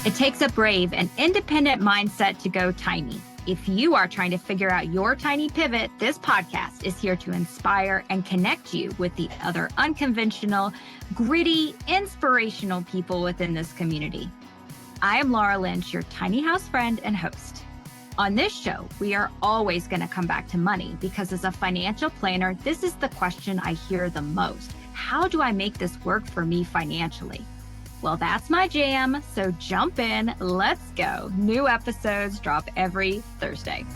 It takes a brave and independent mindset to go tiny. If you are trying to figure out your tiny pivot, this podcast is here to inspire and connect you with the other unconventional, gritty, inspirational people within this community. I am Laura Lynch, your tiny house friend and host. On this show, we are always going to come back to money because as a financial planner, this is the question I hear the most. How do I make this work for me financially? Well, that's my jam, so jump in, let's go. New episodes drop every Thursday.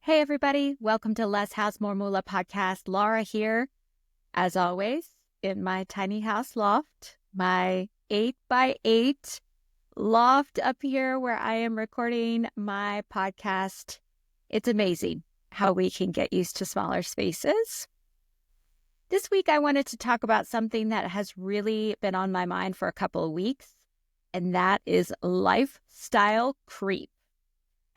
Hey everybody, welcome to Less House, More Moola podcast. Laura here, as always, in my tiny house loft, my 8x8 loft up here where I am recording my podcast. It's amazing how we can get used to smaller spaces. This week, I wanted to talk about something that has really been on my mind for a couple of weeks, and that is lifestyle creep.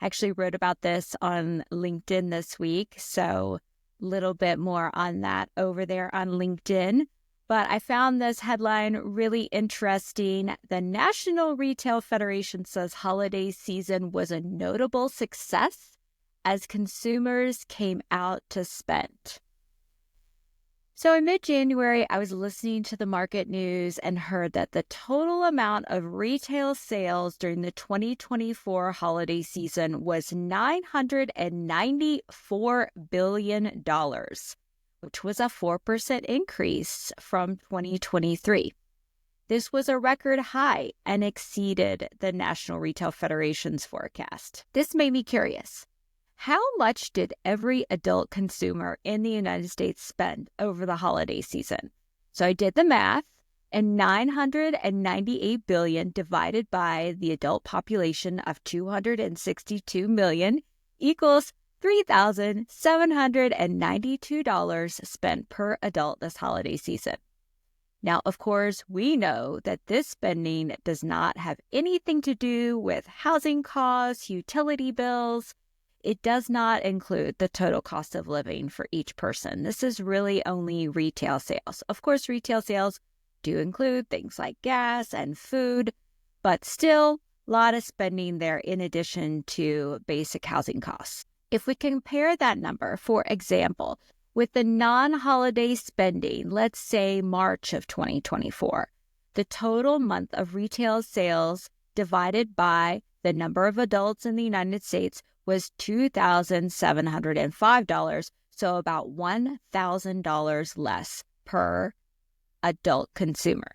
I actually wrote about this on LinkedIn this week, so a little bit more on that over there on LinkedIn. But I found this headline really interesting. The National Retail Federation says holiday season was a notable success as consumers came out to spend. So in mid-January, I was listening to the market news and heard that the total amount of retail sales during the 2024 holiday season was $994 billion, which was a 4% increase from 2023. This was a record high and exceeded the National Retail Federation's forecast. This made me curious. How much did every adult consumer in the United States spend over the holiday season? So I did the math, and $998 billion divided by the adult population of 262 million equals $3,792 spent per adult this holiday season. Now, of course, we know that this spending does not have anything to do with housing costs, utility bills. It does not include the total cost of living for each person. This is really only retail sales. Of course, retail sales do include things like gas and food, but still a lot of spending there in addition to basic housing costs. If we compare that number, for example, with the non-holiday spending, let's say March of 2024, the total month of retail sales divided by the number of adults in the United States was $2,705, so about $1,000 less per adult consumer.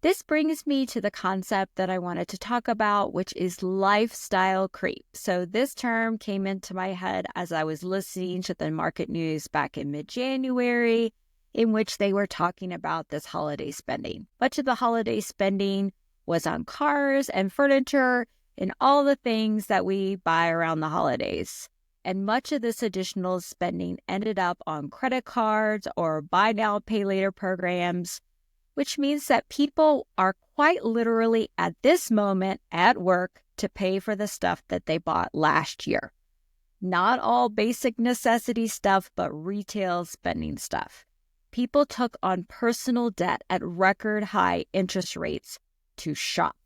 This brings me to the concept that I wanted to talk about, which is lifestyle creep. So this term came into my head as I was listening to the market news back in mid-January, in which they were talking about this holiday spending. Much of the holiday spending was on cars and furniture and all the things that we buy around the holidays. And much of this additional spending ended up on credit cards or buy now, pay later programs, which means that people are quite literally at this moment at work to pay for the stuff that they bought last year. Not all basic necessity stuff, but retail spending stuff. People took on personal debt at record high interest rates to shop.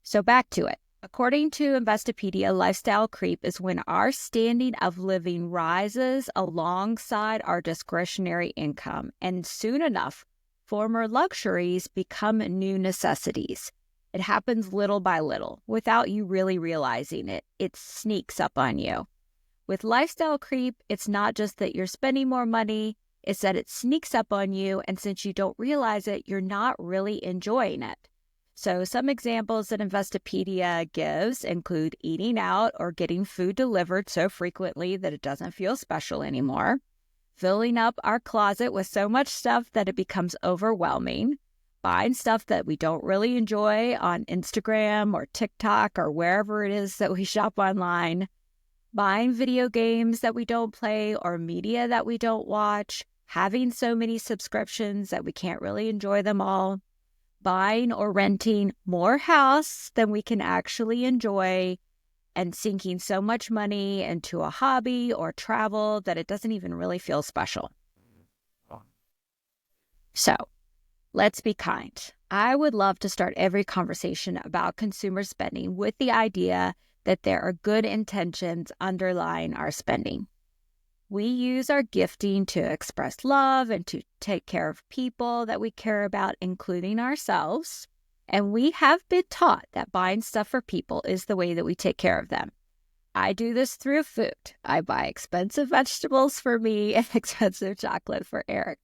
So back to it. According to Investopedia, lifestyle creep is when our standard of living rises alongside our discretionary income, and soon enough, former luxuries become new necessities. It happens little by little, without you really realizing it. It sneaks up on you. With lifestyle creep, it's not just that you're spending more money, it's that it sneaks up on you, and since you don't realize it, you're not really enjoying it. So some examples that Investopedia gives include eating out or getting food delivered so frequently that it doesn't feel special anymore, filling up our closet with so much stuff that it becomes overwhelming, buying stuff that we don't really enjoy on Instagram or TikTok or wherever it is that we shop online, buying video games that we don't play or media that we don't watch, having so many subscriptions that we can't really enjoy them all, buying or renting more house than we can actually enjoy, and sinking so much money into a hobby or travel that it doesn't even really feel special. So let's be kind. I would love to start every conversation about consumer spending with the idea that there are good intentions underlying our spending. We use our gifting to express love and to take care of people that we care about, including ourselves. And we have been taught that buying stuff for people is the way that we take care of them. I do this through food. I buy expensive vegetables for me and expensive chocolate for Eric.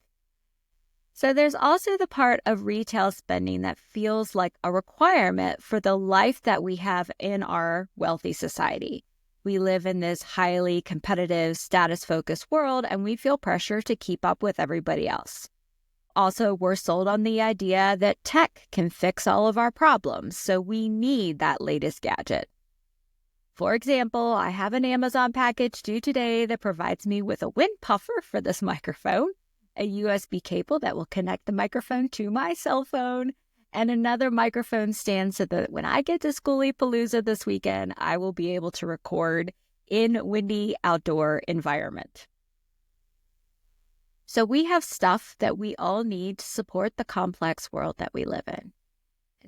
So there's also the part of retail spending that feels like a requirement for the life that we have in our wealthy society. We live in this highly competitive, status-focused world, and we feel pressure to keep up with everybody else. Also, we're sold on the idea that tech can fix all of our problems, so we need that latest gadget. For example, I have an Amazon package due today that provides me with a wind puffer for this microphone, a USB cable that will connect the microphone to my cell phone, and another microphone stand so that when I get to Schoolie-Palooza this weekend, I will be able to record in windy outdoor environment. So we have stuff that we all need to support the complex world that we live in.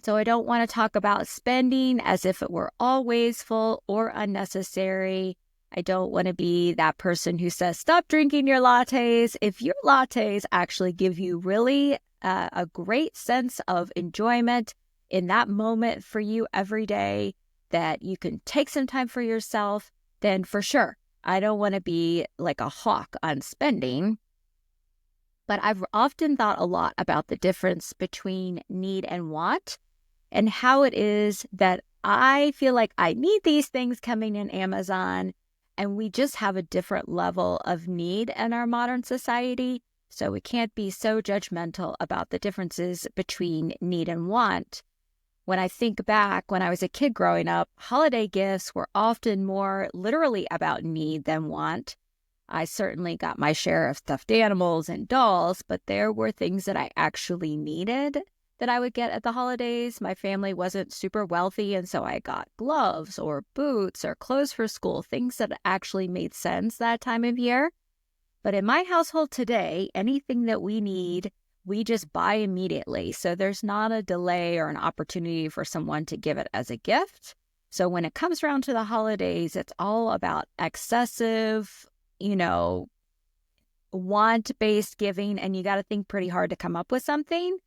So I don't want to talk about spending as if it were all wasteful or unnecessary. I don't want to be that person who says, stop drinking your lattes. If your lattes actually give you really a great sense of enjoyment in that moment for you every day, that you can take some time for yourself, then for sure, I don't want to be like a hawk on spending. But I've often thought a lot about the difference between need and want and how it is that I feel like I need these things coming in Amazon, and we just have a different level of need in our modern society. So we can't be so judgmental about the differences between need and want. When I think back when I was a kid growing up, holiday gifts were often more literally about need than want. I certainly got my share of stuffed animals and dolls, but there were things that I actually needed that I would get at the holidays. My family wasn't super wealthy, and so I got gloves or boots or clothes for school, things that actually made sense that time of year. But in my household today, anything that we need, we just buy immediately. So there's not a delay or an opportunity for someone to give it as a gift. So when it comes around to the holidays, it's all about excessive, want-based giving, and you got to think pretty hard to come up with something.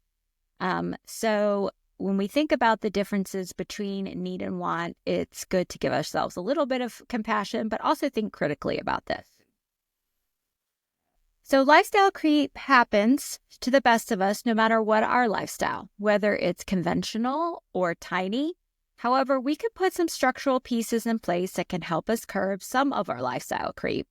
So when we think about the differences between need and want, it's good to give ourselves a little bit of compassion, but also think critically about this. So lifestyle creep happens to the best of us, no matter what our lifestyle, whether it's conventional or tiny. However, we could put some structural pieces in place that can help us curb some of our lifestyle creep.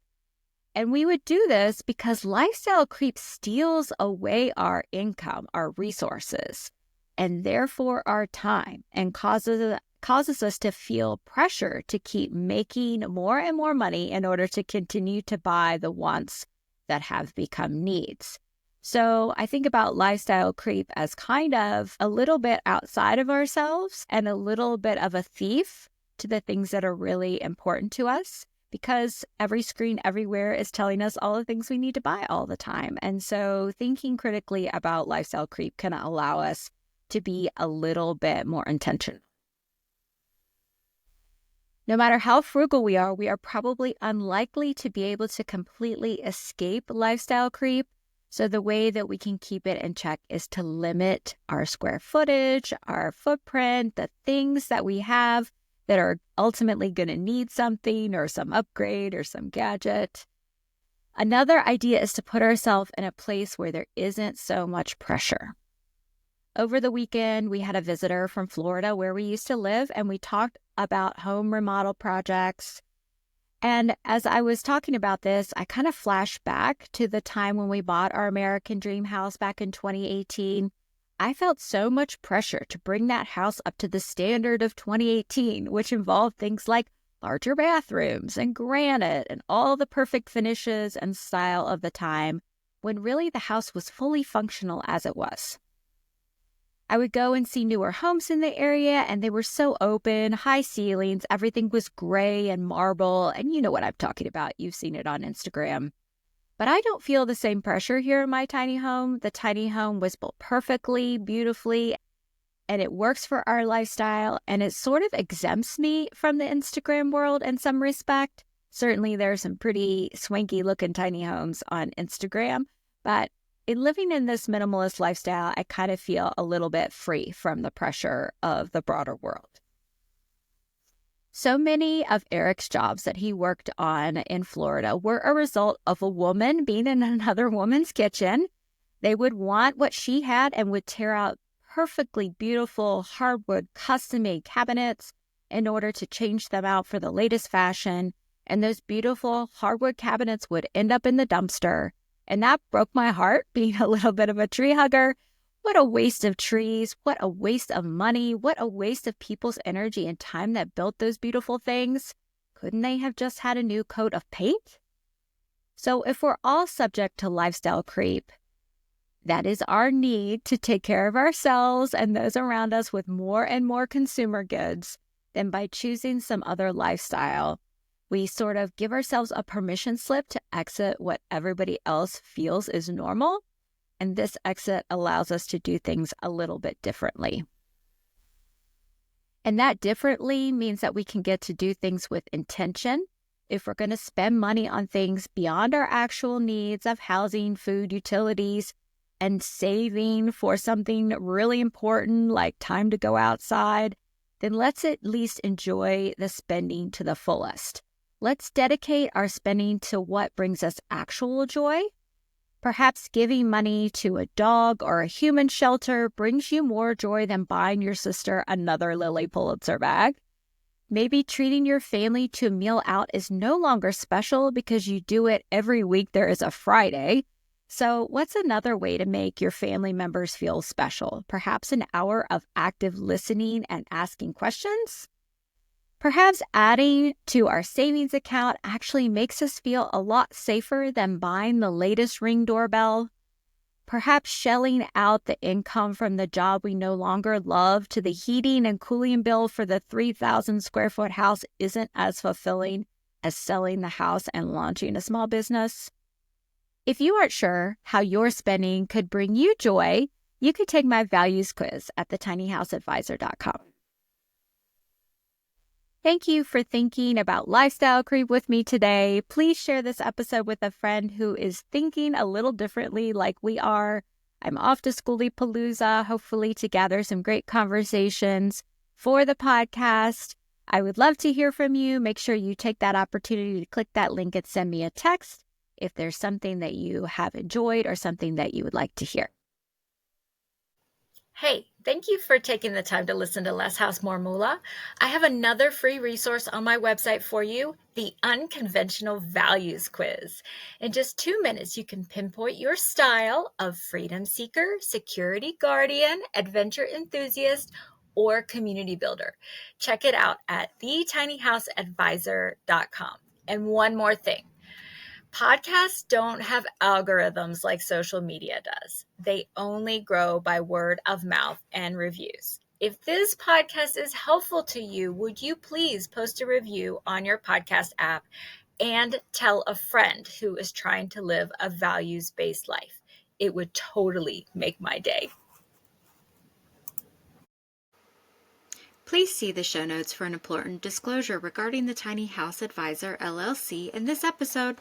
And we would do this because lifestyle creep steals away our income, our resources, and therefore our time, and causes us to feel pressure to keep making more and more money in order to continue to buy the wants that have become needs. So I think about lifestyle creep as kind of a little bit outside of ourselves and a little bit of a thief to the things that are really important to us, because every screen everywhere is telling us all the things we need to buy all the time. And so thinking critically about lifestyle creep can allow us to be a little bit more intentional. No matter how frugal we are probably unlikely to be able to completely escape lifestyle creep. So the way that we can keep it in check is to limit our square footage, our footprint, the things that we have that are ultimately going to need something or some upgrade or some gadget. Another idea is to put ourselves in a place where there isn't so much pressure. Over the weekend, we had a visitor from Florida where we used to live, and we talked about home remodel projects. And as I was talking about this, I kind of flashed back to the time when we bought our American Dream house back in 2018. I felt so much pressure to bring that house up to the standard of 2018, which involved things like larger bathrooms and granite and all the perfect finishes and style of the time, when really the house was fully functional as it was. I would go and see newer homes in the area, and they were so open, high ceilings, everything was gray and marble, and you know what I'm talking about. You've seen it on Instagram. But I don't feel the same pressure here in my tiny home. The tiny home was built perfectly, beautifully, and it works for our lifestyle, and it sort of exempts me from the Instagram world in some respect. Certainly, there are some pretty swanky looking tiny homes on Instagram, but in living in this minimalist lifestyle, I kind of feel a little bit free from the pressure of the broader world. So many of Eric's jobs that he worked on in Florida were a result of a woman being in another woman's kitchen. They would want what she had and would tear out perfectly beautiful hardwood custom-made cabinets in order to change them out for the latest fashion. And those beautiful hardwood cabinets would end up in the dumpster. And that broke my heart, being a little bit of a tree hugger. What a waste of trees. What a waste of money. What a waste of people's energy and time that built those beautiful things. Couldn't they have just had a new coat of paint? So if we're all subject to lifestyle creep, that is our need to take care of ourselves and those around us with more and more consumer goods, then by choosing some other lifestyle, we sort of give ourselves a permission slip to exit what everybody else feels is normal. And this exit allows us to do things a little bit differently. And that differently means that we can get to do things with intention. If we're going to spend money on things beyond our actual needs of housing, food, utilities, and saving for something really important like time to go outside, then let's at least enjoy the spending to the fullest. Let's dedicate our spending to what brings us actual joy. Perhaps giving money to a dog or a human shelter brings you more joy than buying your sister another Lilly Pulitzer bag. Maybe treating your family to a meal out is no longer special because you do it every week there is a Friday. So what's another way to make your family members feel special? Perhaps an hour of active listening and asking questions? Perhaps adding to our savings account actually makes us feel a lot safer than buying the latest Ring doorbell. Perhaps shelling out the income from the job we no longer love to the heating and cooling bill for the 3,000 square foot house isn't as fulfilling as selling the house and launching a small business. If you aren't sure how your spending could bring you joy, you could take my values quiz at thetinyhouseadvisor.com. Thank you for thinking about lifestyle creep with me today. Please share this episode with a friend who is thinking a little differently like we are. I'm off to Schoolie Palooza, hopefully to gather some great conversations for the podcast. I would love to hear from you. Make sure you take that opportunity to click that link and send me a text if there's something that you have enjoyed or something that you would like to hear. Hey, thank you for taking the time to listen to Less House, More Moola. I have another free resource on my website for you, the Unconventional Values Quiz. In just 2 minutes, you can pinpoint your style of freedom seeker, security guardian, adventure enthusiast, or community builder. Check it out at thetinyhouseadvisor.com. And one more thing. Podcasts don't have algorithms like social media does. They only grow by word of mouth and reviews. If this podcast is helpful to you, would you please post a review on your podcast app and tell a friend who is trying to live a values-based life? It would totally make my day. Please see the show notes for an important disclosure regarding the Tiny House Advisor LLC in this episode.